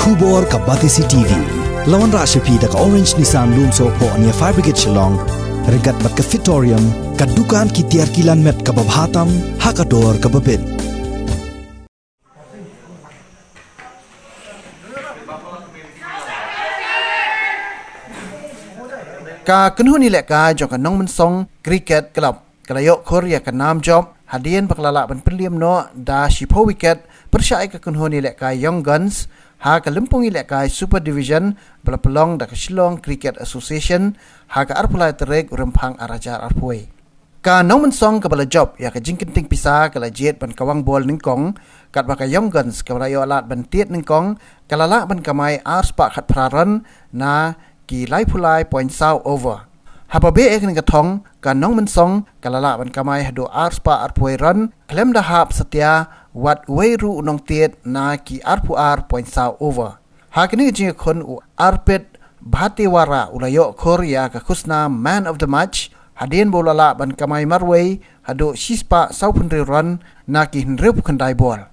Kubor ka Batisi TV. Lawan Rashapi da ka Orange Nissan Lumso po ania Fire Brigade Shillong. Regat bat ka Fitorium. Ka dukan ki tiar kilan met ka babhatam. Hakador ka babin. Ka kenhuni lek ka jong ka Nongmynsong Cricket Club kalayok Korea ka nam job hadian baklala ban Pynliem no da shipo Wicket persyai ka kenhuni lek ka Young Guns ha ka lempungi lek ka Super Division belapelong da ka Shillong Cricket Association ha ka arpulai terek urempang arajar arpui ka Nongmynsong ka bala job ya ka jingkenting pisa ka la jet ban kawang bol ningkong kat ba ka Young Guns ka bala yo alat ban tiet ningkong kalala ban kamai arspa khat praran na ki lai pulai point sau over haba be ek ni katong ka Nongmynsong kalala ban kamai hado arspa arpoi ran klem da hap setia wat weiru unong tiet na ki arpu ar point sau over ha kini jing khon u arpet bhatewara ulayo Korea ka khusna man of the match hadien bolala ban kamai marwei hado shispa sau punri ran na ki hinrep khandai bol